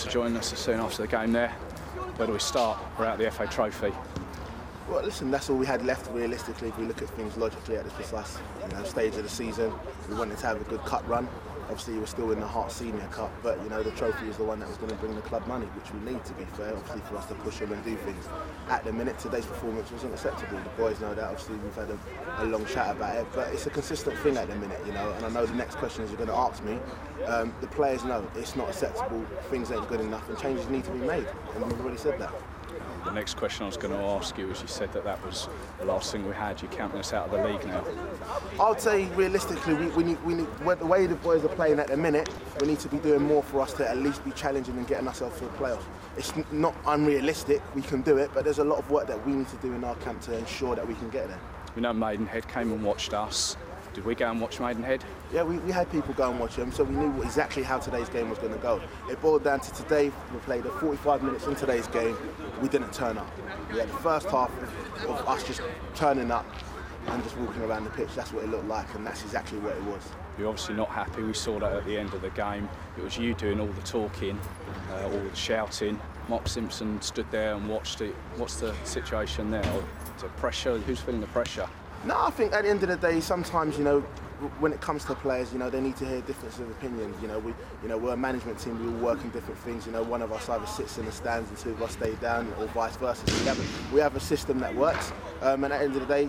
To join us soon after the game there. Where do we start? We're out the FA Trophy. Well, listen, that's all we had left realistically. If we look at things logically at this precise stage of the season, we wanted to have a good cup run. Obviously, we're still in the Heart Senior Cup, but the trophy is the one that was going to bring the club money, which we need, to be fair, obviously, for us to push on and do things. At the minute, today's performance wasn't acceptable. The boys know that. Obviously, we've had a long chat about it, but it's a consistent thing at the minute, and I know the next questions you're going to ask me. The players know it's not acceptable, things ain't good enough, and changes need to be made, and we've already said that. The next question I was going to ask you was, you said that was the last thing we had. You're counting us out of the league now. I would say realistically, we need the way the boys are playing at the minute, we need to be doing more for us to at least be challenging and getting ourselves to the playoffs. It's not unrealistic, we can do it, but there's a lot of work that we need to do in our camp to ensure that we can get there. We know Maidenhead came and watched us. Did we go and watch Maidenhead? Yeah, we had people go and watch them, so we knew exactly how today's game was going to go. It boiled down to today. We played 45 minutes in today's game. We didn't turn up. We had the first half of us just turning up and just walking around the pitch. That's what it looked like, and that's exactly what it was. You're obviously not happy. We saw that at the end of the game. It was you doing all the talking, all the shouting. Mark Simpson stood there and watched it. What's the situation there? Is it pressure? Who's feeling the pressure? No, I think at the end of the day, sometimes, when it comes to players, they need to hear difference of opinions. We're a management team, we all work in different things. One of us either sits in the stands and two of us stay down, or vice versa. So we have a system that works. And at the end of the day,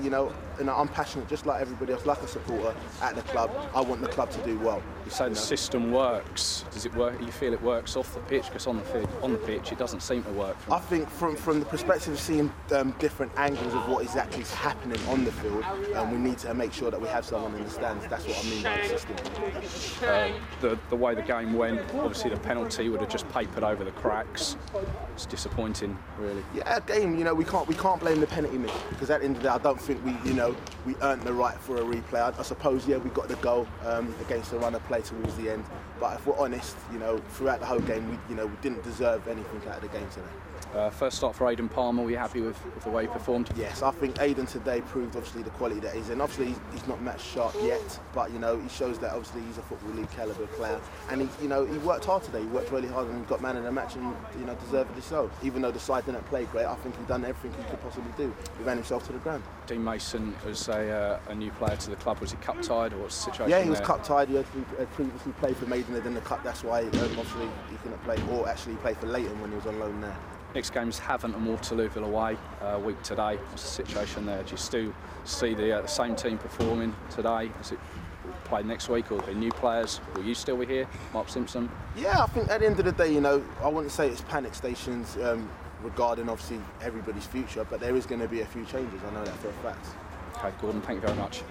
I'm passionate just like everybody else, like a supporter at the club. I want the club to do well. You say the system works. Does it work? You feel it works off the pitch? Because on the pitch, it doesn't seem to work. I think from the perspective of seeing different angles of what exactly is happening on the field, we need to make sure that we have someone in the stands. That's what I mean by the system. The way the game went, obviously the penalty would have just papered over the cracks. It's disappointing, really. Yeah, game. We can't blame the penalty miss, because at the end of the day, I don't think we earned the right for a replay. I suppose, we got the goal against the runner play towards the end. But if we're honest, throughout the whole game, we didn't deserve anything out of the game today. First start for Aidan Palmer. Were you happy with the way he performed? Yes, I think Aidan today proved obviously the quality that he's in. Obviously he's not match sharp yet, but he shows that obviously he's a Football League calibre player, and he worked hard today. He worked really hard and he got man of the match, and deservedly so. Even though the side didn't play great, I think he done everything he could possibly do. He ran himself to the ground. Dean Mason was a new player to the club. Was he cup tied, or what's the situation? Yeah, he was cup tied. He had previously played for Maidenhead in the cup. That's why obviously he couldn't play, or actually play for Leighton when he was on loan there. Next game's Havant and Waterlooville away, a week today. What's the situation there? Do you still see the same team performing today? Is it played next week, or will there be new players? Will you still be here, Mark Simpson? Yeah, I think at the end of the day, I wouldn't say it's panic stations regarding obviously everybody's future, but there is going to be a few changes. I know that for a fact. Okay, Gordon, thank you very much.